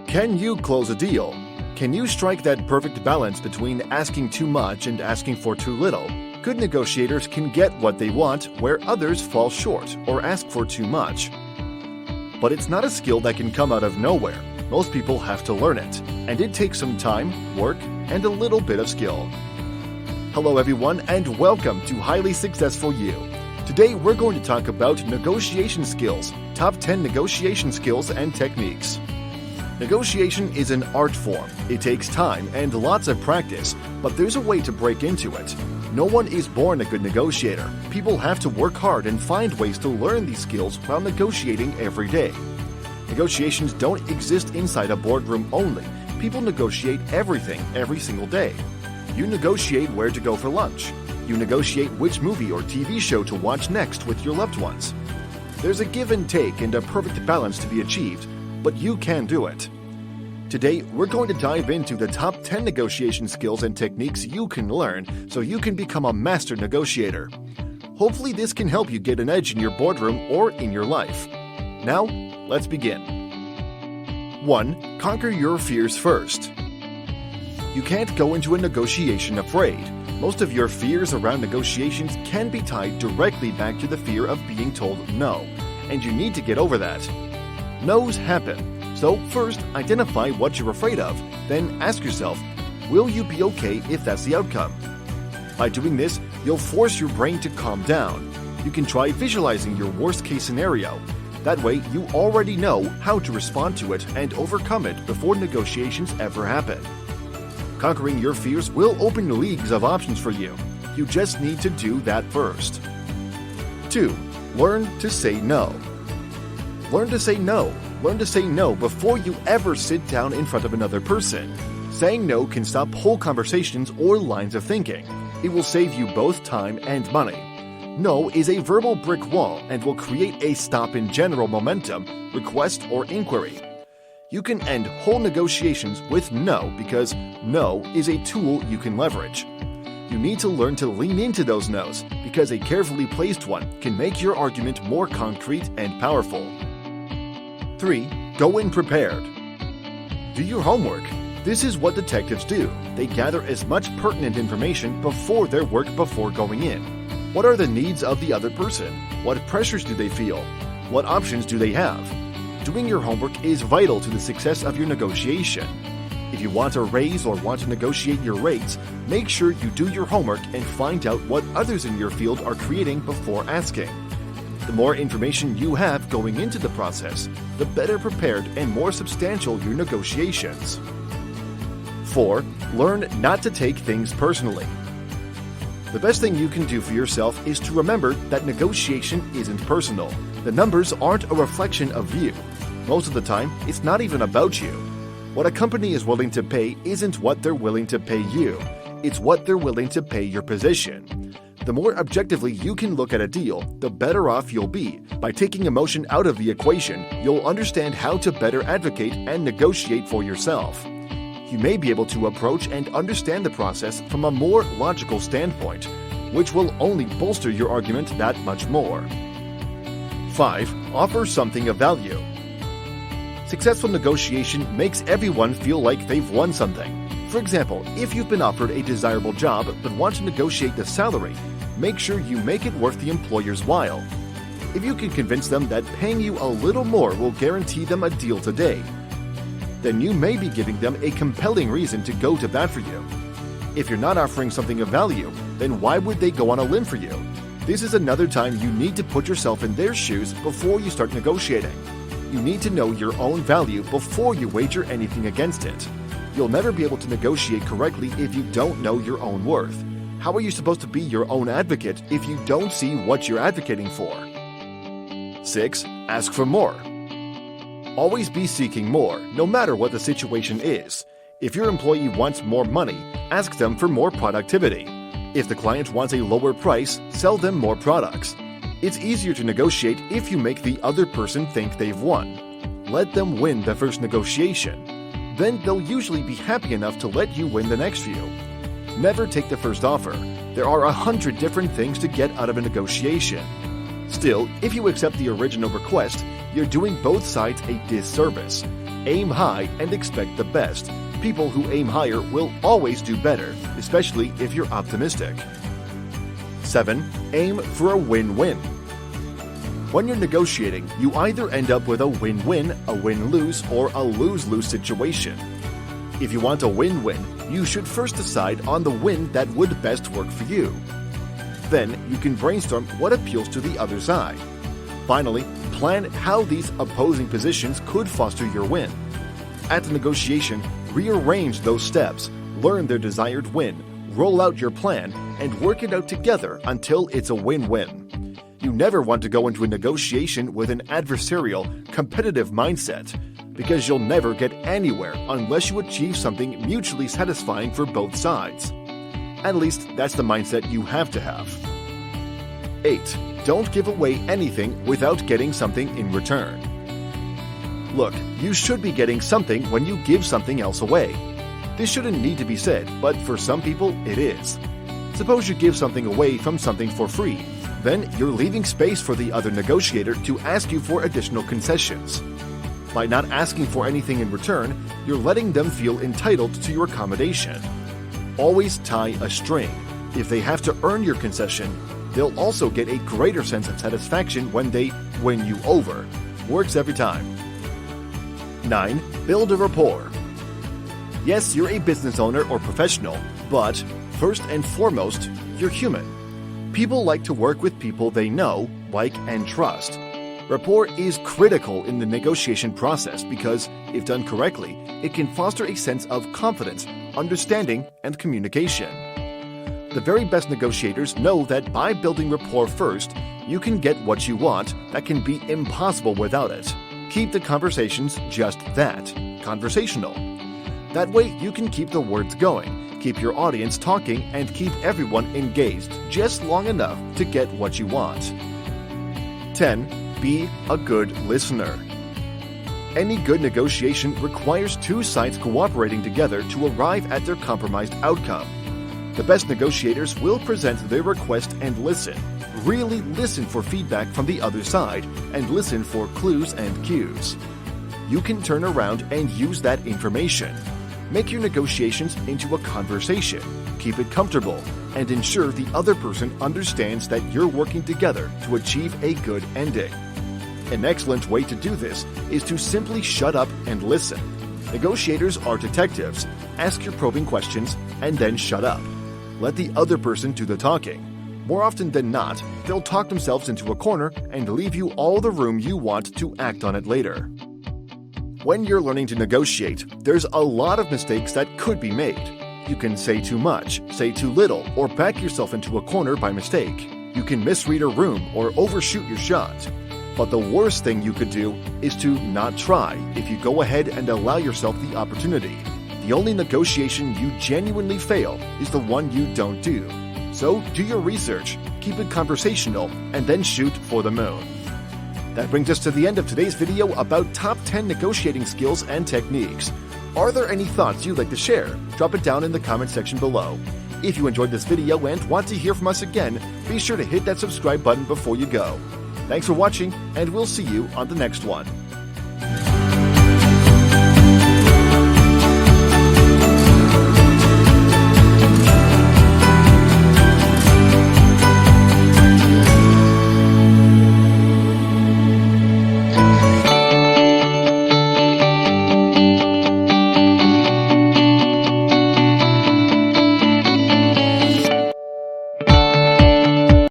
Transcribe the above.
Can you close a deal? Can you strike that perfect balance between asking too much and asking for too little? Good negotiators can get what they want where others fall short or ask for too much. But it's not a skill that can come out of nowhere. Most people have to learn it, and it takes some time, work, and a little bit of skill. Hello everyone, and welcome to Highly Successful You. Today we're going to talk about negotiation skills, top 10 negotiation skills and techniques. Negotiation is an art form. It takes time and lots of practice, but there's a way to break into it. No one is born a good negotiator. People have to work hard and find ways to learn these skills while negotiating every day. Negotiations don't exist inside a boardroom only. People negotiate everything every single day. You negotiate where to go for lunch. You negotiate which movie or TV show to watch next with your loved ones. There's a give and take and a perfect balance to be achieved, but you can do it. Today, we're going to dive into the top 10 negotiation skills and techniques you can learn so you can become a master negotiator. Hopefully this can help you get an edge in your boardroom or in your life. Now, let's begin. 1. Conquer your fears first. You can't go into a negotiation afraid. Most of your fears around negotiations can be tied directly back to the fear of being told no, and you need to get over that. No's happen. So first, identify what you're afraid of, then ask yourself, will you be okay if that's the outcome? By doing this, you'll force your brain to calm down. You can try visualizing your worst-case scenario. That way, you already know how to respond to it and overcome it before negotiations ever happen. Conquering your fears will open leagues of options for you. You just need to do that first. 2. Learn to say no. Learn to say no. Learn to say no before you ever sit down in front of another person. Saying no can stop whole conversations or lines of thinking. It will save you both time and money. No is a verbal brick wall and will create a stop in general momentum, request, or inquiry. You can end whole negotiations with no because no is a tool you can leverage. You need to learn to lean into those no's because a carefully placed one can make your argument more concrete and powerful. 3. Go in prepared. Do your homework. This is what detectives do. They gather as much pertinent information before their work before going in. What are the needs of the other person? What pressures do they feel? What options do they have? Doing your homework is vital to the success of your negotiation. If you want a raise or want to negotiate your rates, make sure you do your homework and find out what others in your field are creating before asking. The more information you have going into the process, the better prepared and more substantial your negotiations. 4. Learn not to take things personally. The best thing you can do for yourself is to remember that negotiation isn't personal. The numbers aren't a reflection of you. Most of the time, it's not even about you. What a company is willing to pay isn't what they're willing to pay you. It's what they're willing to pay your position. The more objectively you can look at a deal, the better off you'll be. By taking emotion out of the equation, you'll understand how to better advocate and negotiate for yourself. You may be able to approach and understand the process from a more logical standpoint, which will only bolster your argument that much more. 5. Offer something of value. Successful negotiation makes everyone feel like they've won something. For example, if you've been offered a desirable job but want to negotiate the salary, make sure you make it worth the employer's while. If you can convince them that paying you a little more will guarantee them a deal today, then you may be giving them a compelling reason to go to bat for you. If you're not offering something of value, then why would they go on a limb for you? This is another time you need to put yourself in their shoes before you start negotiating. You need to know your own value before you wager anything against it. You'll never be able to negotiate correctly if you don't know your own worth. How are you supposed to be your own advocate if you don't see what you're advocating for? 6. Ask for more. Always be seeking more, no matter what the situation is. If your employee wants more money, ask them for more productivity. If the client wants a lower price, sell them more products. It's easier to negotiate if you make the other person think they've won. Let them win the first negotiation. Then they'll usually be happy enough to let you win the next few. Never take the first offer. There are 100 different things to get out of a negotiation. Still, if you accept the original request, you're doing both sides a disservice. Aim high and expect the best. People who aim higher will always do better, especially if you're optimistic. 7. Aim for a win-win. When you're negotiating, you either end up with a win-win, a win-lose, or a lose-lose situation. If you want a win-win, you should first decide on the win that would best work for you. Then you can brainstorm what appeals to the other side. Finally, plan how these opposing positions could foster your win. At the negotiation, rearrange those steps, learn their desired win, roll out your plan, and work it out together until it's a win-win. You never want to go into a negotiation with an adversarial, competitive mindset, because you'll never get anywhere unless you achieve something mutually satisfying for both sides. At least that's the mindset you have to have. 8. Don't give away anything without getting something in return. Look, you should be getting something when you give something else away. This shouldn't need to be said, but for some people it is. Suppose you give something away from something for free. Then you're leaving space for the other negotiator to ask you for additional concessions. By not asking for anything in return, you're letting them feel entitled to your accommodation. Always tie a string. If they have to earn your concession, they'll also get a greater sense of satisfaction when they win you over. Works every time. 9. Build a rapport. Yes, you're a business owner or professional, but first and foremost, you're human. People like to work with people they know, like, and trust. Rapport is critical in the negotiation process because, if done correctly, it can foster a sense of confidence, understanding, and communication. The very best negotiators know that by building rapport first, you can get what you want that can be impossible without it. Keep the conversations just that, conversational. That way you can keep the words going, keep your audience talking, and keep everyone engaged just long enough to get what you want. 10. Be a good listener. Any good negotiation requires two sides cooperating together to arrive at their compromised outcome. The best negotiators will present their request and listen. Really listen for feedback from the other side and listen for clues and cues. You can turn around and use that information. Make your negotiations into a conversation. Keep it comfortable and ensure the other person understands that you're working together to achieve a good ending. An excellent way to do this is to simply shut up and listen. Negotiators are detectives. Ask your probing questions and then shut up. Let the other person do the talking. More often than not, they'll talk themselves into a corner and leave you all the room you want to act on it later. When you're learning to negotiate, there's a lot of mistakes that could be made. You can say too much, say too little, or back yourself into a corner by mistake. You can misread a room or overshoot your shot. But the worst thing you could do is to not try if you go ahead and allow yourself the opportunity. The only negotiation you genuinely fail is the one you don't do. So do your research, keep it conversational, and then shoot for the moon. That brings us to the end of today's video about top 10 negotiating skills and techniques. Are there any thoughts you'd like to share? Drop it down in the comment section below. If you enjoyed this video and want to hear from us again, be sure to hit that subscribe button before you go. Thanks for watching, and we'll see you on the next one.